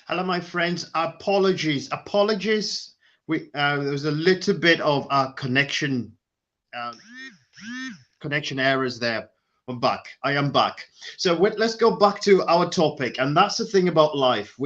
Hello, my friends. Apologies. There was a little bit of uh, connection errors there. I'm back. I am back. So let's go back to our topic, and that's the thing about life.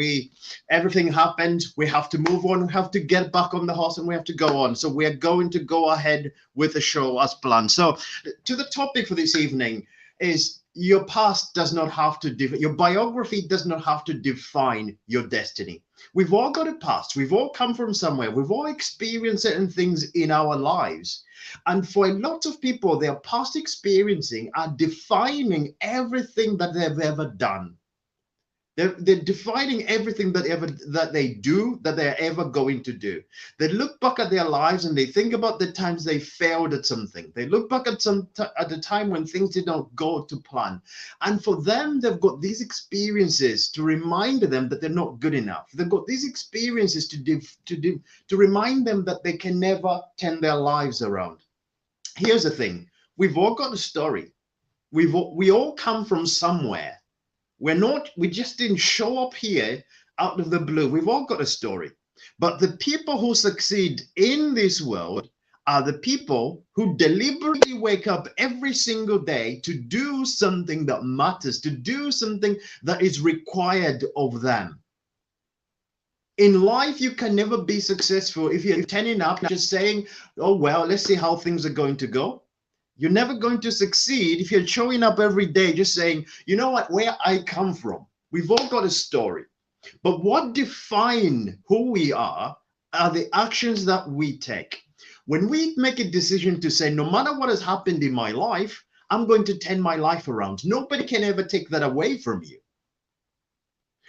Everything happened. We have to move on. We have to get back on the horse, and we have to go on. So we are going to go ahead with the show as planned. So to the topic for this evening is your past does not have to your biography does not have to define your destiny. We've all got a past. We've all come from somewhere. We've all experienced certain things in our lives. And for a lot of people, their past experiencing are defining everything that they've ever done. They're defining everything that they do, that they're ever going to do. They look back at their lives and they think about the times they failed at something. They look back at the time when things did not go to plan, and for them, they've got these experiences to remind them that they're not good enough. They've got these experiences to remind them that they can never turn their lives around. Here's the thing: we've all got a story. We all come from somewhere. We just didn't show up here out of the blue. We've all got a story. But the people who succeed in this world are the people who deliberately wake up every single day to do something that matters, to do something that is required of them. In life, you can never be successful if you're turning up just saying, oh, well, let's see how things are going to go. You're never going to succeed if you're showing up every day just saying, you know what, where I come from. We've all got a story. But what define who we are the actions that we take. When we make a decision to say, no matter what has happened in my life, I'm going to turn my life around. Nobody can ever take that away from you.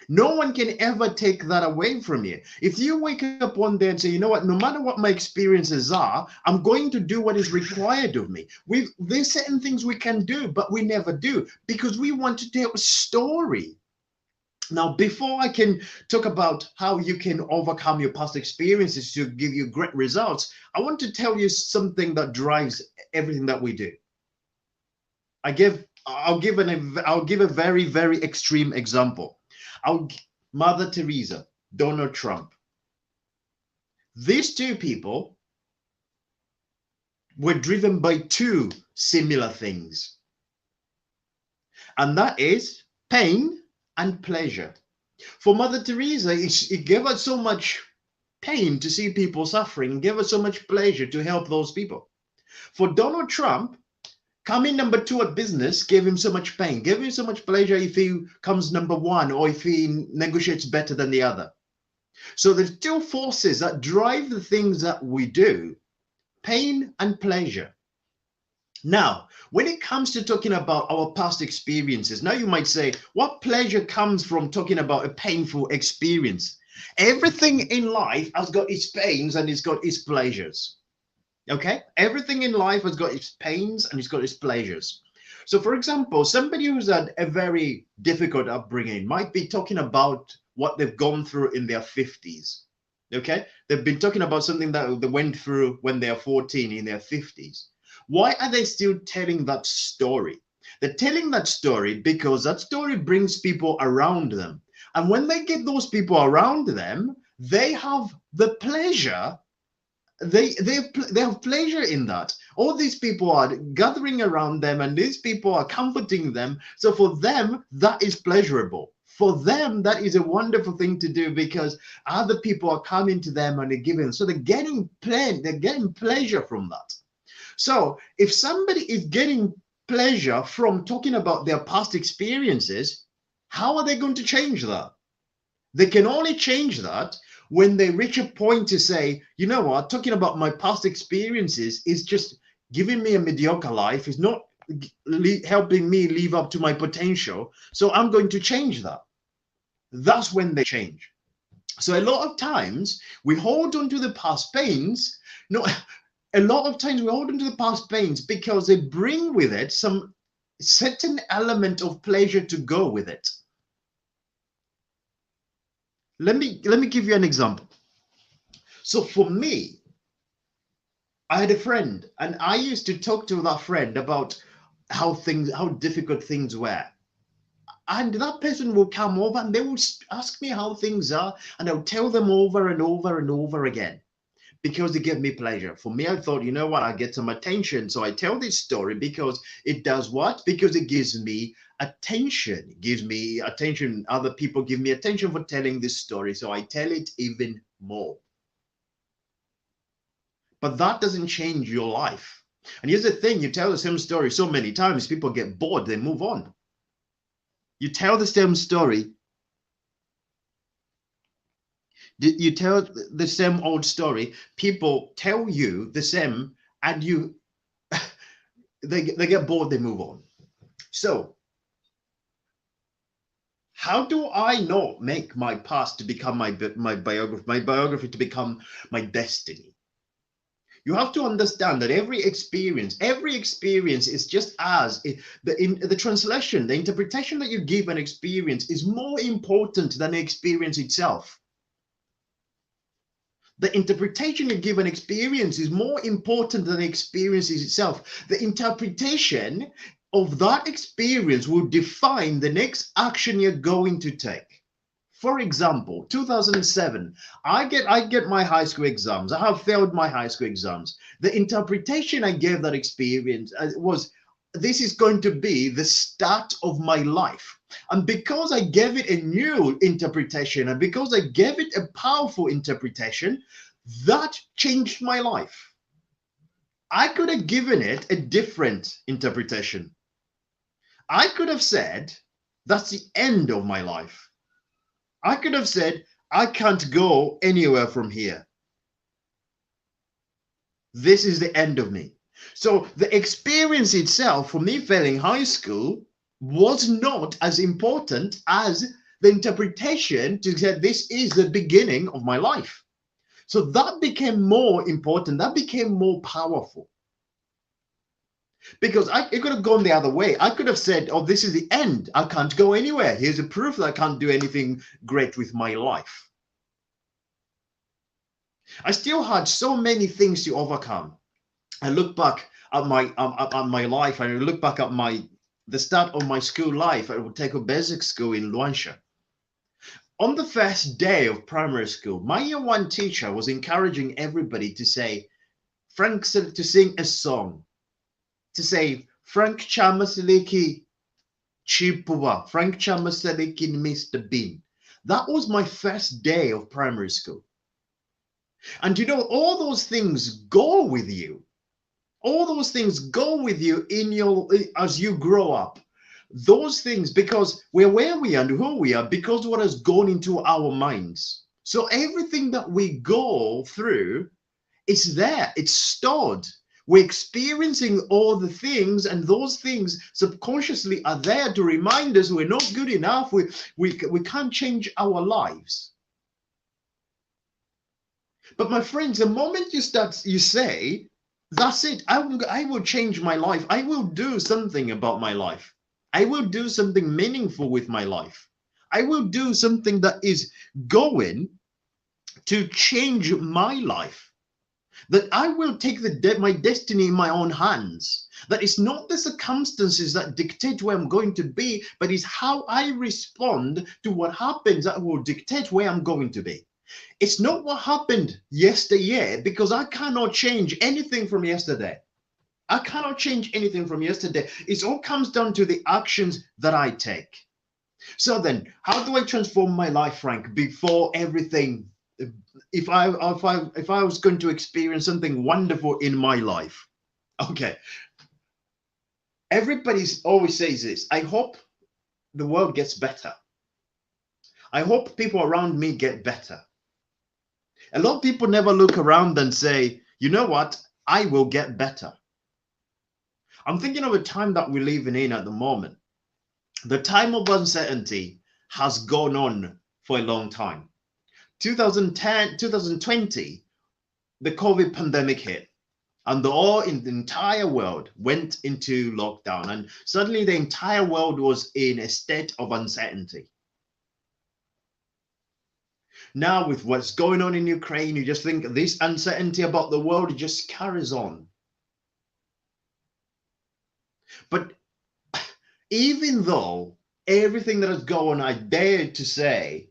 No one can ever take that away from you. If you wake up one day and say, you know what, no matter what my experiences are, I'm going to do what is required of me. There's certain things we can do, but we never do because we want to tell a story. Now, before I can talk about how you can overcome your past experiences to give you great results, I want to tell you something that drives everything that we do. I'll give a very, very extreme example. Mother Teresa, Donald Trump. These two people were driven by two similar things, and that is pain and pleasure. For Mother Teresa, it gave her so much pain to see people suffering, gave her so much pleasure to help those people. For Donald Trump, coming number two at business gave him so much pain, gave him so much pleasure if he comes number one or if he negotiates better than the other. So there's two forces that drive the things that we do, pain and pleasure. Now, when it comes to talking about our past experiences, now you might say, what pleasure comes from talking about a painful experience? Everything in life has got its pains and it's got its pleasures. Okay, everything in life has got its pains and it's got its pleasures. So, for example, somebody who's had a very difficult upbringing might be talking about what they've gone through in their 50s. Okay, they've been talking about something that they went through when they are 14 in their 50s. Why are they still telling that story? They're telling that story because that story brings people around them. And when they get those people around them, they have the pleasure. They have pleasure in that. All these people are gathering around them and these people are comforting them. So for them, that is pleasurable. For them, that is a wonderful thing to do because other people are coming to them and they're giving. So they're getting pleasure from that. So if somebody is getting pleasure from talking about their past experiences, how are they going to change that? They can only change that when they reach a point to say, you know what, talking about my past experiences is just giving me a mediocre life, is not helping me live up to my potential. So I'm going to change that. That's when they change. So a lot of times we hold on to the past pains. No, a lot of times we hold on to the past pains because they bring with it some certain element of pleasure to go with it. Let me give you an example. So for me, I had a friend and I used to talk to that friend about how difficult things were. And that person will come over and they will ask me how things are, and I'll tell them over and over and over again because they give me pleasure. For me, I thought, you know what, I get some attention. So I tell this story because it does what? Because it gives me attention. It gives me attention. Other people give me attention for telling this story. So I tell it even more. But that doesn't change your life. And here's the thing, you tell the same story so many times, people get bored, they move on. You tell the same story, you tell the same old story, people tell you the same, and you they get bored, they move on. So how do I not make my past to become my biography to become my destiny? You have to understand that every experience is just as in the translation, the interpretation that you give an experience is more important than the experience itself. The interpretation you give an experience is more important than the experience itself. The interpretation of that experience will define the next action you're going to take. For example, 2007, I get my high school exams. I have failed my high school exams. The interpretation I gave that experience was, this is going to be the start of my life. And because I gave it a new interpretation, and because I gave it a powerful interpretation, that changed my life. I could have given it a different interpretation. I could have said, that's the end of my life. I could have said, I can't go anywhere from here. This is the end of me. So the experience itself for me failing high school was not as important as the interpretation to say this is the beginning of my life. So that became more important. That became more powerful. Because it could have gone the other way. I could have said, oh, this is the end. I can't go anywhere. Here's a proof that I can't do anything great with my life. I still had so many things to overcome. I look back at my life, and I look back at the start of my school life. I would take a basic school in Luansha. On the first day of primary school, my year one teacher was encouraging everybody to say, Frank, to sing a song, to say, Frank Chama Saliki Chipuwa, Frank Chama Saliki Mr. Bean. That was my first day of primary school. And you know, all those things go with you. All those things go with you as you grow up. Those things, because we're where we are and who we are, because what has gone into our minds. So everything that we go through, it's there, it's stored. We're experiencing all the things, and those things subconsciously are there to remind us we're not good enough. We can't change our lives. But my friends, the moment you say, that's it, I will change my life. I will do something about my life. I will do something meaningful with my life. I will do something that is going to change my life. That I will take my destiny in my own hands. That it's not the circumstances that dictate where I'm going to be, but it's how I respond to what happens that will dictate where I'm going to be. It's not what happened yesterday, because I cannot change anything from yesterday. I cannot change anything from yesterday. It all comes down to the actions that I take. So then, how do I transform my life, Frank, before everything? If I was going to experience something wonderful in my life, okay. Everybody always says this. I hope the world gets better. I hope people around me get better. A lot of people never look around and say, you know what? I will get better. I'm thinking of a time that we're living in at the moment. The time of uncertainty has gone on for a long time. 2010, 2020, the COVID pandemic hit, and the entire world went into lockdown, and suddenly the entire world was in a state of uncertainty. Now, with what's going on in Ukraine, you just think this uncertainty about the world just carries on. But even though Everything that has gone on, I dare to say,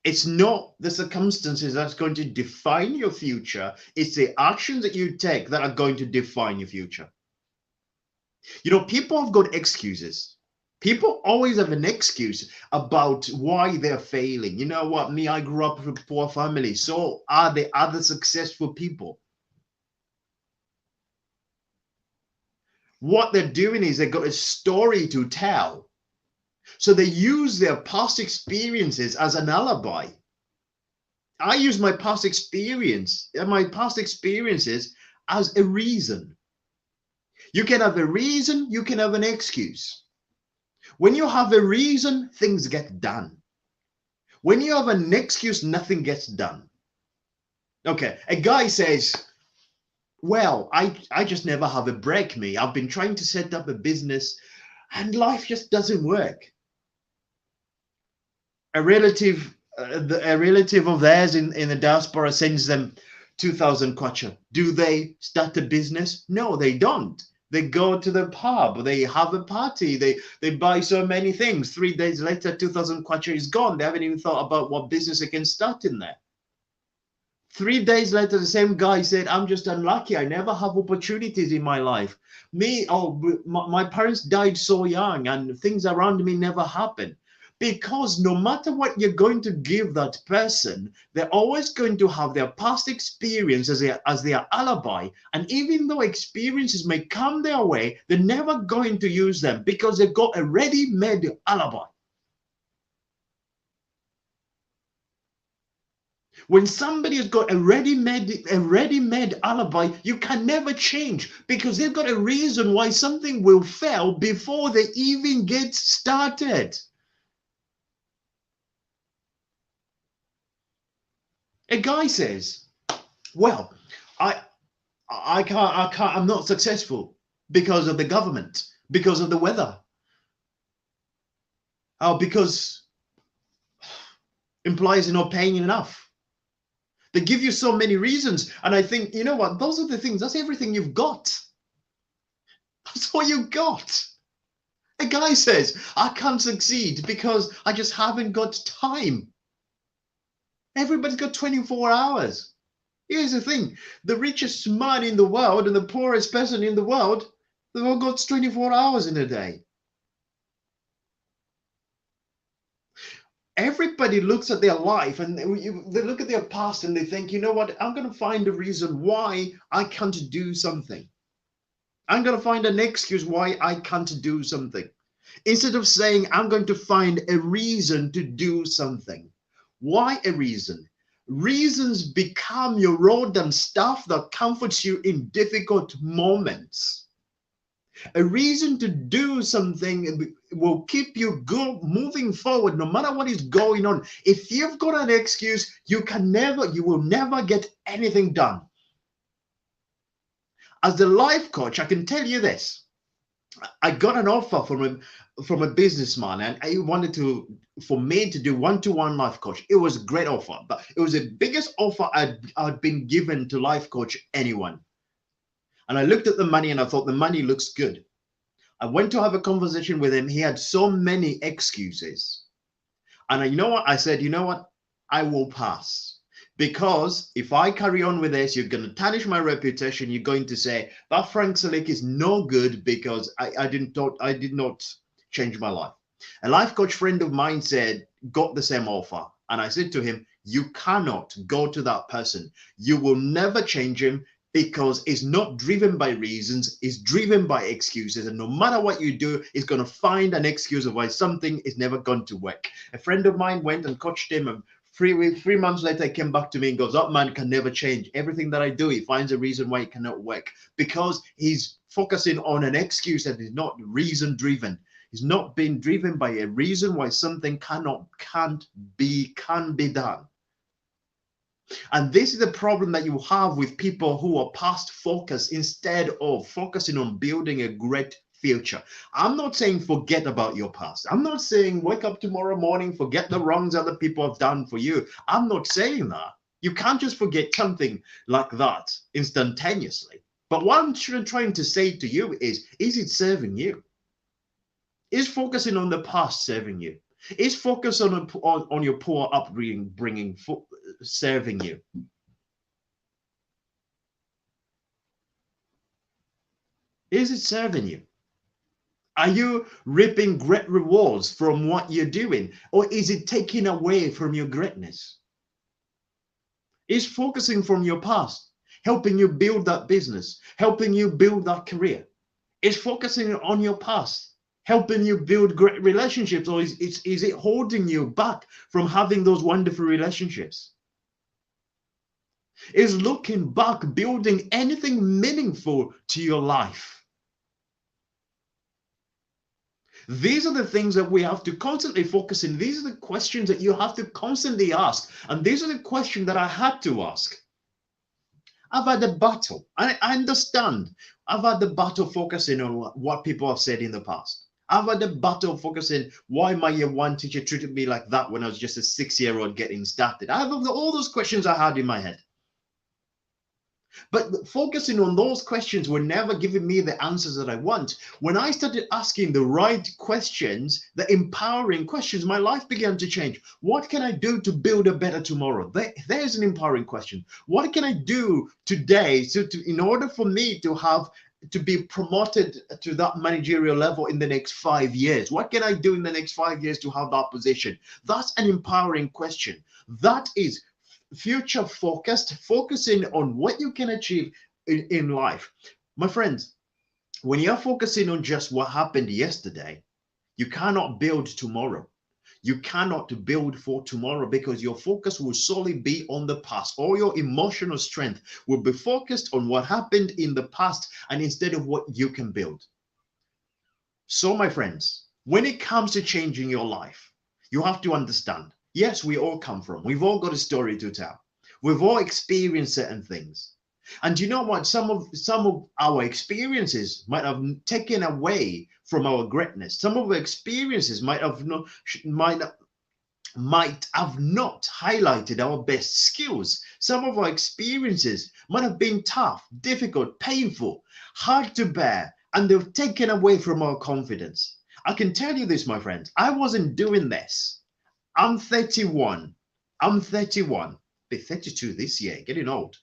it's not the circumstances that's going to define your future. It's the actions that you take that are going to define your future. You know, people have got excuses. People always have an excuse about why they're failing. You know what? Me, I grew up with a poor family. So are the other successful people. What they're doing is they've got a story to tell. So they use their past experiences as an alibi. I use my past experiences as a reason. You can have a reason, you can have an excuse. When you have a reason, things get done. When you have an excuse, nothing gets done. Okay, a guy says, well, I just never have a break, me. I've been trying to set up a business and life just doesn't work. A relative of theirs in the diaspora sends them 2,000 kwacha. Do they start a business? No, they don't. They go to the pub, they have a party, they buy so many things. 3 days later, 2,000 kwacha is gone. They haven't even thought about what business they can start in there. 3 days later, the same guy said, I'm just unlucky. I never have opportunities in my life. My parents died so young and things around me never happen. Because no matter what you're going to give that person, they're always going to have their past experience as their alibi. And even though experiences may come their way, they're never going to use them because they've got a ready-made alibi. When somebody has got a ready-made alibi, you can never change because they've got a reason why something will fail before they even get started. A guy says, well, I'm not successful because of the government, because of the weather, because employers are not paying enough. They give you so many reasons. And I think, you know what? Those are the things. That's everything you've got. That's all you've got. A guy says, I can't succeed because I just haven't got time. Everybody's got 24 hours. Here's the thing. The richest man in the world and the poorest person in the world, they've all got 24 hours in a day. Everybody looks at their life and they look at their past and they think, you know what, I'm going to find a reason why I can't do something. I'm going to find an excuse why I can't do something. Instead of saying, I'm going to find a reason to do something. Why a reason? Reasons become your road and stuff that comforts you in difficult moments. A reason to do something will keep you moving forward no matter what is going on. If you've got an excuse, you will never get anything done. As a life coach, I can tell you this. I got an offer from a businessman and he wanted for me to do one-to-one life coach. It was a great offer, but it was the biggest offer I'd been given to life coach anyone. And I looked at the money and I thought the money looks good. I went to have a conversation with him. He had so many excuses. And you know what? I said, you know what? I will pass. Because if I carry on with this, you're going to tarnish my reputation. You're going to say that Frank Saliki is no good because I did not change my life. A life coach friend of mine got the same offer. And I said to him, you cannot go to that person. You will never change him because it's not driven by reasons, it's driven by excuses. And no matter what you do, it's going to find an excuse of why something is never going to work. A friend of mine went and coached him and 3 months later, he came back to me and goes, that man can never change. Everything that I do, he finds a reason why it cannot work because he's focusing on an excuse that is not reason driven. He's not being driven by a reason why something can be done. And this is the problem that you have with people who are past focused instead of focusing on building a great future. I'm not saying forget about your past. I'm not saying wake up tomorrow morning, forget the wrongs other people have done for you. I'm not saying that. You can't just forget something like that instantaneously. But what I'm trying to say to you is it serving you? Is focusing on the past serving you? Is focus on your poor upbringing serving you? Is it serving you? Are you reaping great rewards from what you're doing, or is it taking away from your greatness? Is focusing from your past helping you build that business, helping you build that career? Is focusing on your past helping you build great relationships, or is it holding you back from having those wonderful relationships? Is looking back building anything meaningful to your life? These are the things that we have to constantly focus in. These are the questions that you have to constantly ask. And these are the questions that I had to ask. I've had a battle. I understand. I've had the battle focusing on what people have said in the past. I've had the battle focusing why my year one teacher treated me like that when I was just a 6-year-old getting started. I have all those questions I had in my head. But focusing on those questions were never giving me the answers that I want. When I started asking the right questions, the empowering questions, my life began to change. What can I do to build a better tomorrow? There's an empowering question. What can I do today in order for me to be promoted to that managerial level in the next 5 years? What can I do in the next 5 years to have that position? That's an empowering question. That is future focused, focusing on what you can achieve in life. My friends, when you're focusing on just what happened yesterday, you cannot build tomorrow. You cannot build for tomorrow because your focus will solely be on the past. All your emotional strength will be focused on what happened in the past and instead of what you can build. So, my friends, when it comes to changing your life, you have to understand, yes, we've all got a story to tell. We've all experienced certain things. And you know what? Some of our experiences might have taken away from our greatness. Some of our experiences might have not highlighted our best skills. Some of our experiences might have been tough, difficult, painful, hard to bear, and they've taken away from our confidence. I can tell you this, my friends, I wasn't doing this. I'm 31. I'm 31. Be 32 this year, getting old.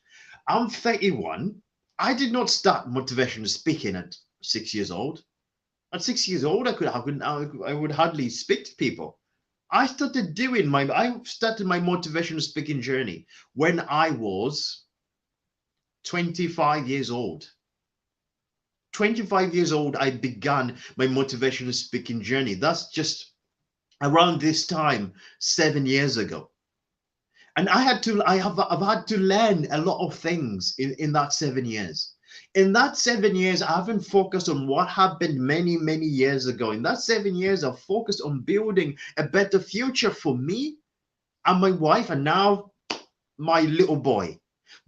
I'm 31. I did not start motivational speaking at 6 years old. At 6 years old, I would hardly speak to people. I started my motivational speaking journey when I was 25 years old. 25 years old, I began my motivational speaking journey. That's just around this time, 7 years ago. And I've had to learn a lot of things in that 7 years. In that 7 years, I haven't focused on what happened many, many years ago. In that 7 years, I've focused on building a better future for me and my wife, and now my little boy.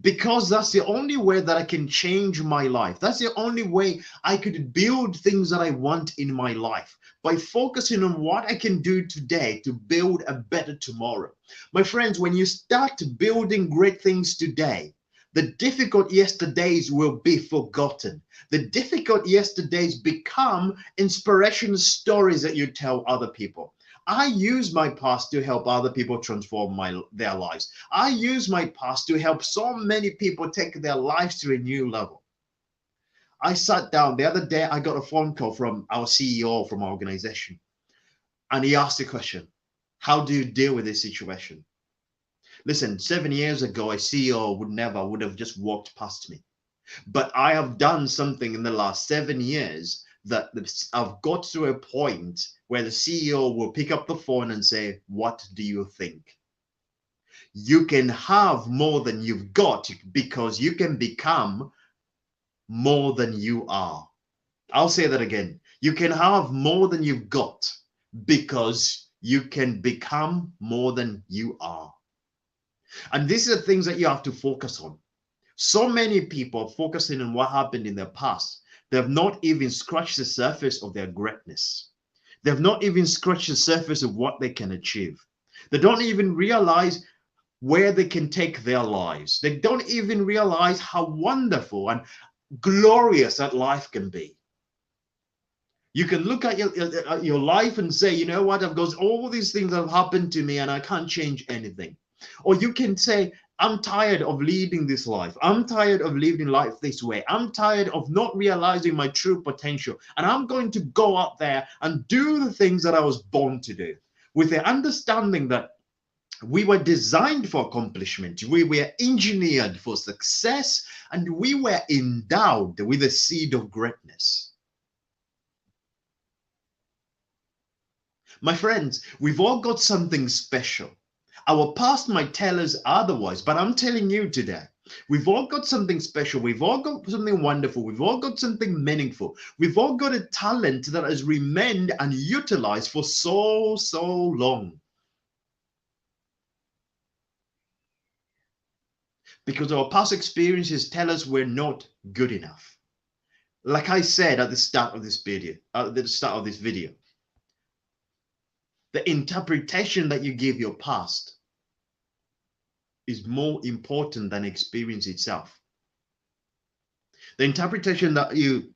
Because that's the only way that I can change my life. That's the only way I could build things that I want in my life, by focusing on what I can do today to build a better tomorrow. My friends, when you start building great things today, the difficult yesterdays will be forgotten. The difficult yesterdays become inspirational stories that you tell other people. I use my past to help other people transform their lives. I use my past to help so many people take their lives to a new level. I sat down the other day, I got a phone call from our CEO from our organization, and he asked the question, how do you deal with this situation? Listen, 7 years ago, a CEO would have just walked past me. But I have done something in the last 7 years that I've got to a point where the CEO will pick up the phone and say, what do you think? You can have more than you've got because you can become more than you are. I'll say that again. You can have more than you've got because you can become more than you are. And these are the things that you have to focus on. So many people focusing on what happened in their past, they have not even scratched the surface of their greatness. They have not even scratched the surface of what they can achieve. They don't even realize where they can take their lives. They don't even realize how wonderful and glorious that life can be. You can look at your life and say, you know what, I've got all these things that have happened to me and I can't change anything. Or you can say, I'm tired of leading this life. I'm tired of living life this way. I'm tired of not realizing my true potential. And I'm going to go out there and do the things that I was born to do, with the understanding that we were designed for accomplishment. We were engineered for success, and we were endowed with a seed of greatness. My friends, we've all got something special. Our past might tell us otherwise, but I'm telling you today, we've all got something special. We've all got something wonderful. We've all got something meaningful. We've all got a talent that has remained unutilized for so long. Because our past experiences tell us we're not good enough. Like I said at the start of this video, the interpretation that you give your past is more important than experience itself. The interpretation that you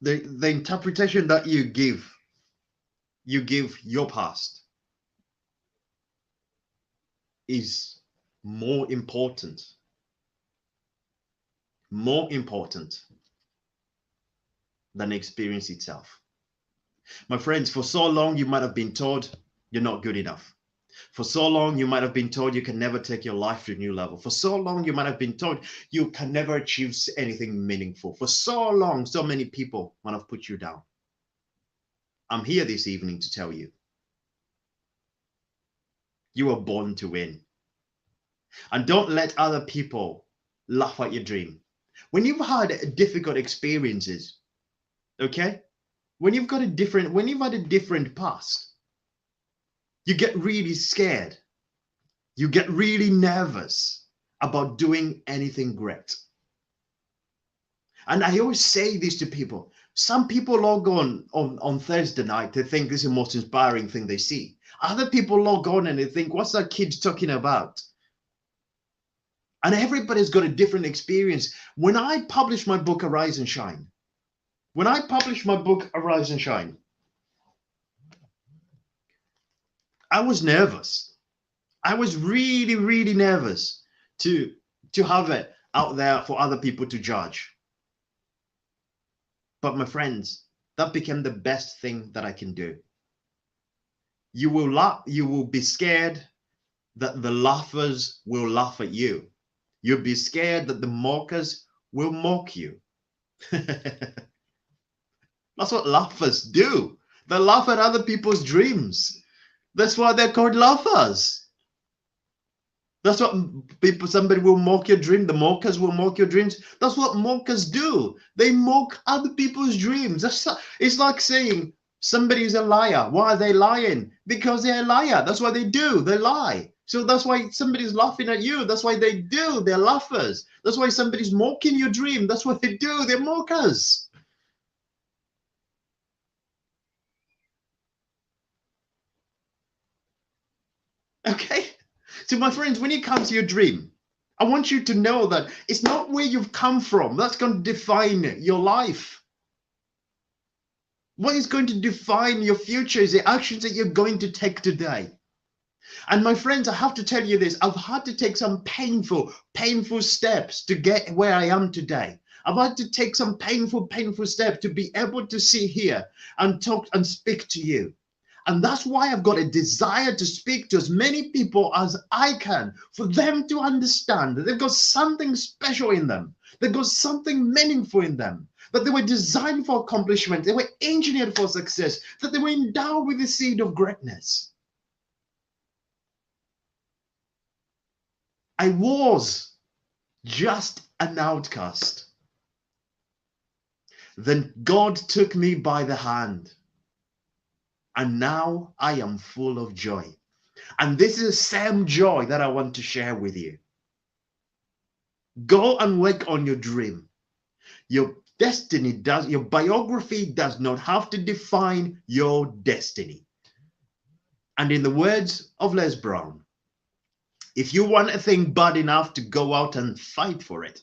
the interpretation that you give your past is more important than experience itself. My friends, for so long you might have been told you're not good enough. For so long you might have been told you can never take your life to a new level. For so long you might have been told you can never achieve anything meaningful. For so long, so many people might have put you down. I'm here this evening to tell you, you were born to win. And don't let other people laugh at your dream. When you've had difficult experiences, okay? When you've had a different past, you get really scared. You get really nervous about doing anything great. And I always say this to people. Some people log on Thursday night to think this is the most inspiring thing they see. Other people log on and they think, what's that kid talking about? And everybody's got a different experience. When I published my book, Arise and Shine, I was nervous. I was really, really nervous to have it out there for other people to judge. But my friends, that became the best thing that I can do. You will be scared that the laughers will laugh at you. You'll be scared that the mockers will mock you. That's what laughers do. They laugh at other people's dreams. That's why they're called laughers. That's what somebody will mock your dream. The mockers will mock your dreams. That's what mockers do. They mock other people's dreams. It's like saying somebody's a liar. Why are they lying? Because they're a liar. That's what they do. They lie. So that's why somebody's laughing at you. That's why they do. They're laughers. That's why somebody's mocking your dream. That's what they do. They're mockers. Okay? So my friends, when you come to your dream, I want you to know that it's not where you've come from that's going to define your life. What is going to define your future is the actions that you're going to take today. And my friends, I have to tell you this. I've had to take some painful steps to get where I am today. I've had to take some painful steps to be able to sit here and talk and speak to you. And that's why I've got a desire to speak to as many people as I can, for them to understand that they've got something special in them. They've got something meaningful in them, that they were designed for accomplishment. They were engineered for success, that they were endowed with the seed of greatness. I was just an outcast. Then God took me by the hand. And now I am full of joy. And this is the same joy that I want to share with you. Go and work on your dream. Your destiny your biography does not have to define your destiny. And in the words of Les Brown, If you want a thing bad enough to go out and fight for it,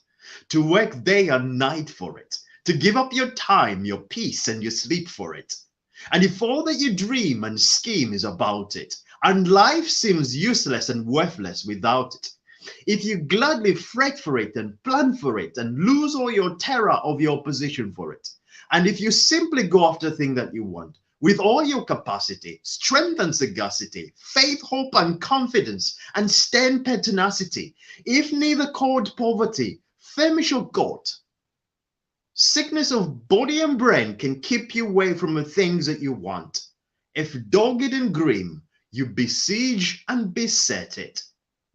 to work day and night for it, to give up your time, your peace, and your sleep for it, and if all that you dream and scheme is about it, and life seems useless and worthless without it, if you gladly fret for it and plan for it and lose all your terror of your opposition for it, and if you simply go after the thing that you want, with all your capacity, strength and sagacity, faith, hope and confidence, and stern pertinacity, if neither cold poverty, famish or God, sickness of body and brain can keep you away from the things that you want, if dogged and grim, you besiege and beset it,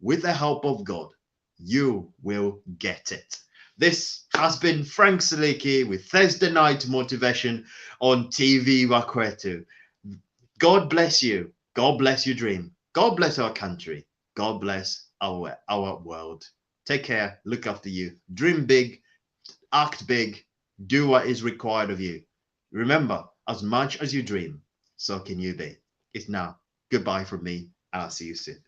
with the help of God, you will get it. This has been Frank Saliki with Thursday Night Motivation on TV Bakwetu. God bless you. God bless your dream. God bless our country. God bless our world. Take care. Look after you. Dream big. Act big. Do what is required of you. Remember, as much as you dream, so can you be. It's now. Goodbye from me, and I'll see you soon.